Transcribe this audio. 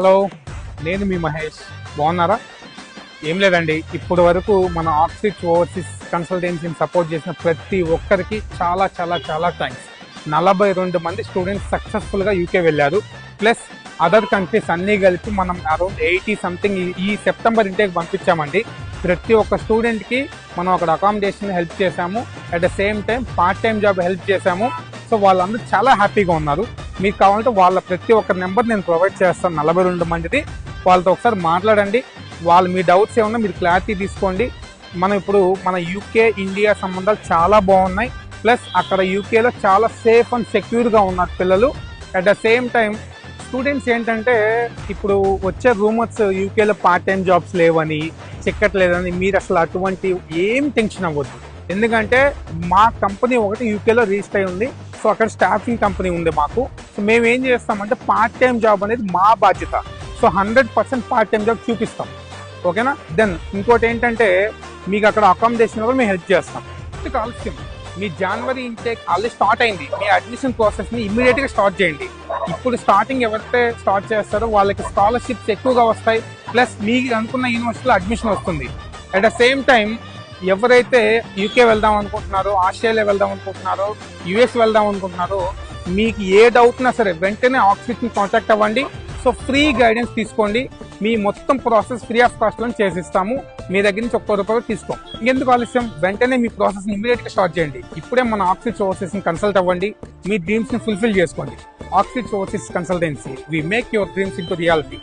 Hello, నేను మీ మహేష్. బాగున్నారా? ఏం లేదండి, ఇప్పటి వరకు మన ఆక్సిస్ ఓవర్సీస్ కన్సల్టెన్సీని సపోర్ట్ చేసిన ప్రతి ఒక్కరికి చాలా చాలా చాలా థ్యాంక్స్. 42 మంది స్టూడెంట్స్ సక్సెస్ఫుల్గా యూకే వెళ్ళారు. ప్లస్ అదర్ కంట్రీస్ అన్నీ కలిపి మనం అరౌండ్ 80 సంథింగ్ ఈ సెప్టెంబర్ ఇంటేకి పంపించామండి. ప్రతి ఒక్క స్టూడెంట్కి మనం అక్కడ అకామిడేషన్ హెల్ప్ చేశాము. At the same time part time job help చేశాము. సో వాళ్ళందరూ చాలా హ్యాపీగా ఉన్నారు. మీకు కావాలంటే వాళ్ళ ప్రతి ఒక్క నెంబర్ నేను ప్రొవైడ్ చేస్తాను. 42 మందిది. వాళ్ళతో ఒకసారి మాట్లాడండి. వాళ్ళు మీ డౌట్స్ ఏమన్నా మీరు క్లారిటీ తీసుకోండి. మనం ఇప్పుడు మన యూకే ఇండియా సంబంధాలు చాలా బాగున్నాయి. ప్లస్ అక్కడ యూకేలో చాలా సేఫ్ అండ్ సెక్యూర్గా ఉన్నారు పిల్లలు. At the same time students ఏంటంటే ఇప్పుడు వచ్చే రూమర్స్ యూకేలో పార్ట్ టైం జాబ్స్ లేవని, చిక్కట్లేదని, మీరు అసలు అటువంటి ఏం టెన్షన్ అవ్వద్దు. ఎందుకంటే మా కంపెనీ ఒకటి యూకేలో రిజిస్టర్ అయి ఉంది. సో అక్కడ స్టాఫింగ్ కంపెనీ ఉంది మాకు. సో మేము ఏం చేస్తామంటే పార్ట్ టైం జాబ్ అనేది మా బాధ్యత. సో 100% పార్ట్ టైం జాబ్ చూపిస్తాం. ఓకేనా? దెన్ ఇంకోటి ఏంటంటే మీకు అక్కడ అకామిడేషన్ కూడా మేము హెల్ప్ చేస్తాం. ఆలస్యం, మీ జనవరి ఇంటేక్ ఆల్రెడీ స్టార్ట్ అయింది. మీ అడ్మిషన్ ప్రాసెస్ని ఇమ్మీడియట్గా స్టార్ట్ చేయండి. ఇప్పుడు స్టార్టింగ్ ఎవరైతే స్టార్ట్ చేస్తారో వాళ్ళకి స్కాలర్షిప్స్ ఎక్కువగా వస్తాయి. ప్లస్ మీకు అనుకున్న యూనివర్సిటీలో అడ్మిషన్ వస్తుంది. అట్ ద సేమ్ టైం ఎవరైతే యూకే వెళ్దాం అనుకుంటున్నారో, ఆస్ట్రేలియా వెళ్దాం అనుకుంటున్నారో, యుఎస్ వెళ్దాం అనుకుంటున్నారో, మీకు ఏ డౌట్ ఉన్నా సరే వెంటనే ఆక్సిస్ని కాంటాక్ట్ అవ్వండి. సో ఫ్రీ గైడెన్స్ తీసుకోండి. మీ మొత్తం ప్రాసెస్ ఫ్రీ ఆఫ్ కాస్ట్లో చేసిస్తాము. మీ దగ్గర నుంచి ₹1 తీసుకోం. ఇంకెందుకు ఆలస్యం, వెంటనే మీ ప్రాసెస్ని ఇమీడియట్గా స్టార్ట్ చేయండి. ఇప్పుడే మన ఆక్సిస్ ఓవర్సీస్ని కన్సల్ట్ అవ్వండి. మీ డ్రీమ్స్ని ఫుల్ఫిల్ చేసుకోండి. Axis Overseas Consultancy, we make your dreams into reality.